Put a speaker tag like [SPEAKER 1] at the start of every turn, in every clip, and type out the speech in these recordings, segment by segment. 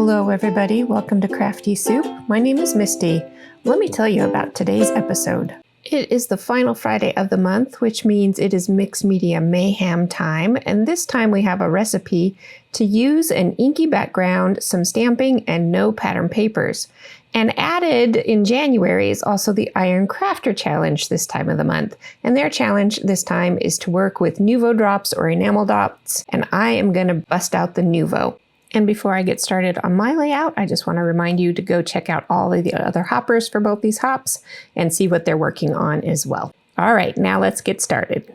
[SPEAKER 1] Hello everybody, welcome to Crafty Soup. My name is Misty. Let me tell you about today's episode. It is the final Friday of the month, which means it is mixed media mayhem time, and this time we have a recipe to use an inky background, some stamping, and no pattern papers. And added in January is also the Iron Crafter Challenge this time of the month. And their challenge this time is to work with Nuvo drops or enamel dots, and I am going to bust out the Nuvo. And before I get started on my layout, I just want to remind you to go check out all of the other hoppers for both these hops and see what they're working on as well. All right, now let's get started.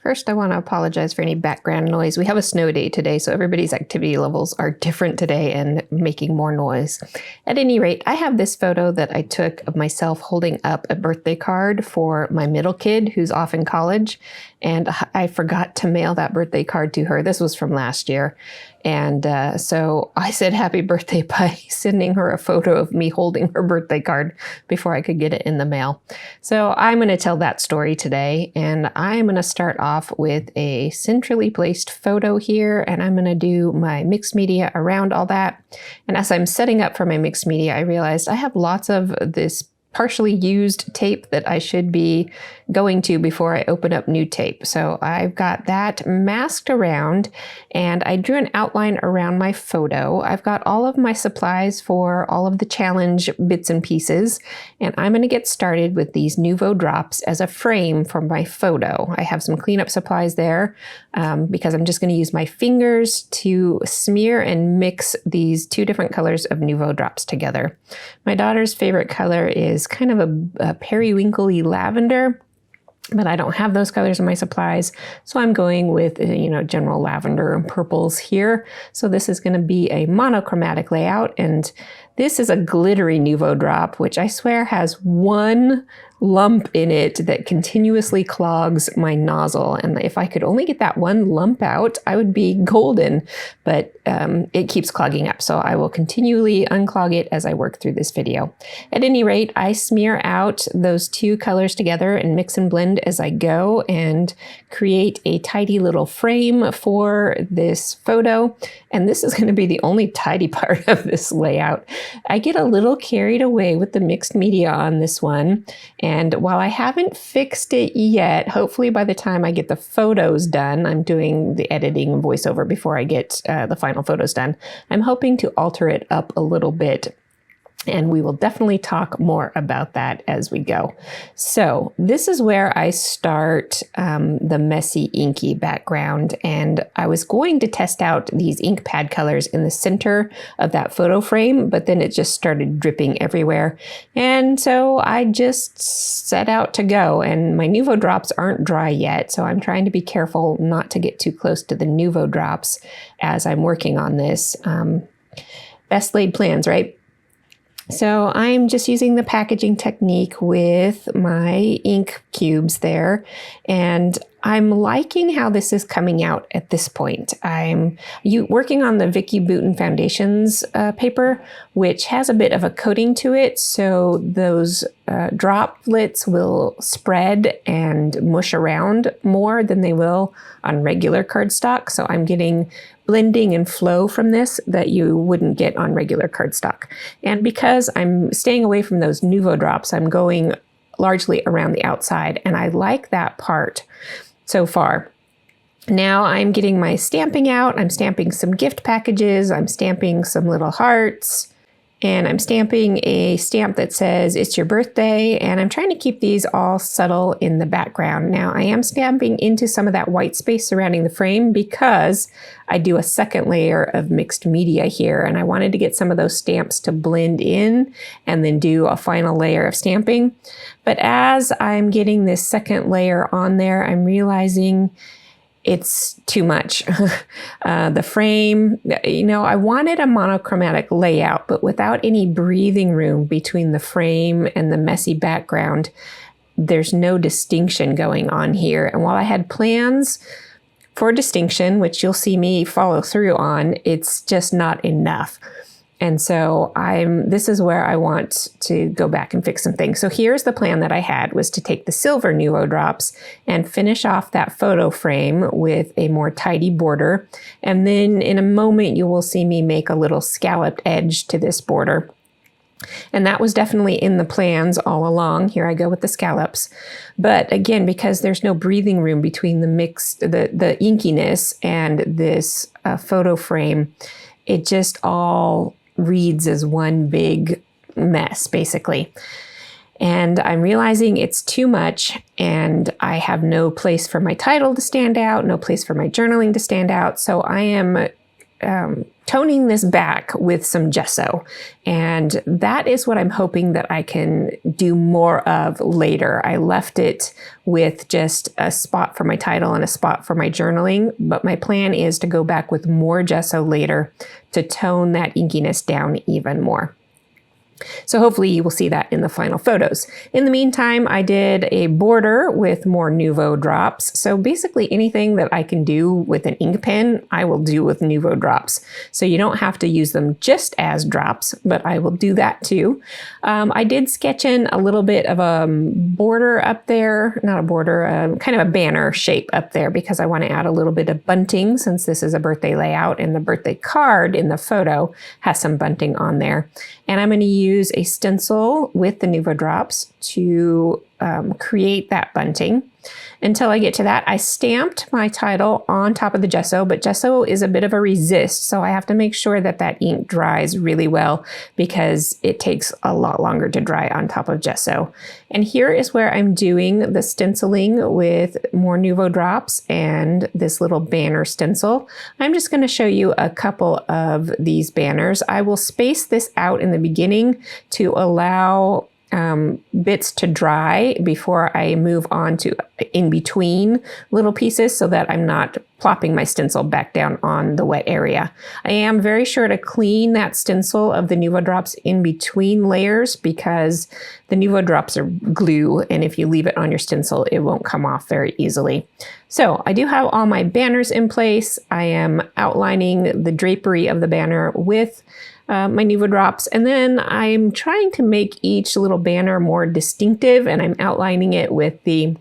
[SPEAKER 1] First, I want to apologize for any background noise. We have a snow day today, so everybody's activity levels are different today and making more noise. At any rate, I have this photo that I took of myself holding up a birthday card for my middle kid who's off in college, and I forgot to mail that birthday card to her. This was from last year. And so I said happy birthday by sending her a photo of me holding her birthday card before I could get it in the mail. So I'm going to tell that story today, and I'm going to start off with a centrally placed photo here, and I'm going to do my mixed media around all that. And as I'm setting up for my mixed media, I realized I have lots of this partially used tape that I should be going to before I open up new tape. So I've got that masked around, and I drew an outline around my photo. I've got all of my supplies for all of the challenge bits and pieces, and I'm going to get started with these Nuvo drops as a frame for my photo. I have some cleanup supplies there because I'm just going to use my fingers to smear and mix these two different colors of Nuvo drops together. My daughter's favorite color is kind of a periwinkly lavender, but I don't have those colors in my supplies, so I'm going with, general lavender and purples here. So this is going to be a monochromatic layout, and this is a glittery Nuvo drop, which I swear has one lump in it that continuously clogs my nozzle. And if I could only get that one lump out, I would be golden, but it keeps clogging up. So I will continually unclog it as I work through this video. At any rate, I smear out those two colors together and mix and blend as I go and create a tidy little frame for this photo. And this is going to be the only tidy part of this layout. I get a little carried away with the mixed media on this one. And while I haven't fixed it yet, hopefully by the time I get the photos done, I'm doing the editing and voiceover before I get the final photos done, I'm hoping to alter it up a little bit. And we will definitely talk more about that as we go. So this is where I start the messy inky background. And I was going to test out these ink pad colors in the center of that photo frame, but then it just started dripping everywhere. And so I just set out to go, and my Nuvo drops aren't dry yet. So I'm trying to be careful not to get too close to the Nuvo drops as I'm working on this. Best laid plans, right? So I'm just using the packaging technique with my ink cubes there, and I'm liking how this is coming out at this point. I'm working on the Vicky Bouton Foundations paper, which has a bit of a coating to it, so those droplets will spread and mush around more than they will on regular cardstock. So I'm getting blending and flow from this that you wouldn't get on regular cardstock. And because I'm staying away from those Nuvo drops, I'm going largely around the outside, and I like that part so far. Now I'm getting my stamping out. I'm stamping some gift packages. I'm stamping some little hearts. And I'm stamping a stamp that says, "It's your birthday." And I'm trying to keep these all subtle in the background. Now I am stamping into some of that white space surrounding the frame because I do a second layer of mixed media here. And I wanted to get some of those stamps to blend in and then do a final layer of stamping. But as I'm getting this second layer on there, I'm realizing it's too much. The frame, I wanted a monochromatic layout, but without any breathing room between the frame and the messy background, there's no distinction going on here. And while I had plans for distinction, which you'll see me follow through on, it's just not enough. And so this is where I want to go back and fix some things. So here's the plan that I had, was to take the silver Nuvo drops and finish off that photo frame with a more tidy border. And then in a moment, you will see me make a little scalloped edge to this border. And that was definitely in the plans all along. Here I go with the scallops. But again, because there's no breathing room between the inkiness and this photo frame, it just all reads as one big mess, basically. And I'm realizing it's too much, and I have no place for my title to stand out, no place for my journaling to stand out. So I am toning this back with some gesso. And that is what I'm hoping that I can do more of later. I left it with just a spot for my title and a spot for my journaling, but my plan is to go back with more gesso later to tone that inkiness down even more. So hopefully you will see that in the final photos. In the meantime, I did a border with more Nuvo drops. So basically anything that I can do with an ink pen, I will do with Nuvo drops. So you don't have to use them just as drops, but I will do that too. I did sketch in a little bit of a border up there, not a border, kind of a banner shape up there, because I want to add a little bit of bunting since this is a birthday layout, and the birthday card in the photo has some bunting on there. And I'm going to use a stencil with the Nuvo drops to create that bunting. Until I get to that, I stamped my title on top of the gesso, but gesso is a bit of a resist, so I have to make sure that that ink dries really well because it takes a lot longer to dry on top of gesso. And here is where I'm doing the stenciling with more Nuvo drops and this little banner stencil. I'm just going to show you a couple of these banners. I will space this out in the beginning to allow bits to dry before I move on to in between little pieces so that I'm not plopping my stencil back down on the wet area. I am very sure to clean that stencil of the Nuvo drops in between layers because the Nuvo drops are glue, and if you leave it on your stencil, it won't come off very easily. So I do have all my banners in place. I am outlining the drapery of the banner with my Nuvo drops, and then I'm trying to make each little banner more distinctive, and I'm outlining it with the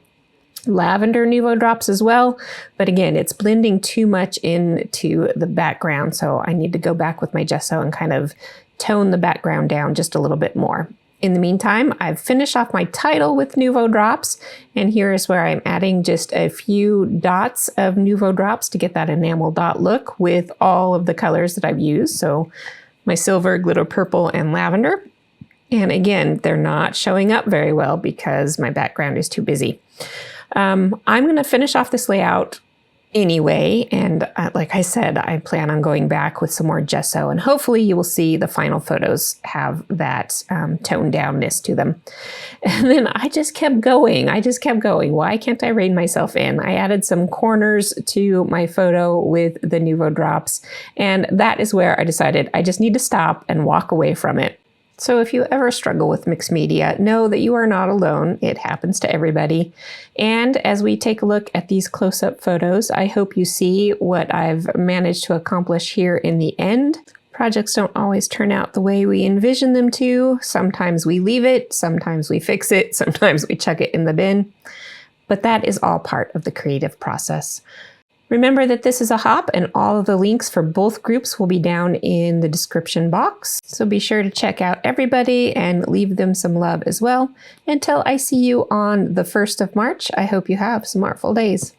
[SPEAKER 1] lavender Nuvo drops as well. But again, it's blending too much into the background, so I need to go back with my gesso and kind of tone the background down just a little bit more. In the meantime, I've finished off my title with Nuvo drops, and here is where I'm adding just a few dots of Nuvo drops to get that enamel dot look with all of the colors that I've used. So my silver, glitter purple, and lavender. And again, they're not showing up very well because my background is too busy. I'm going to finish off this layout anyway, and like I said, I plan on going back with some more gesso, and hopefully you will see the final photos have that toned downness to them. And then I just kept going. Why can't I rein myself in? I added some corners to my photo with the Nuvo drops, and that is where I decided I just need to stop and walk away from it. So if you ever struggle with mixed media, know that you are not alone. It happens to everybody. And as we take a look at these close-up photos, I hope you see what I've managed to accomplish here in the end. Projects don't always turn out the way we envision them to. Sometimes we leave it, sometimes we fix it, sometimes we chuck it in the bin. But that is all part of the creative process. Remember that this is a hop, and all of the links for both groups will be down in the description box. So be sure to check out everybody and leave them some love as well. Until I see you on the 1st of March, I hope you have some artful days.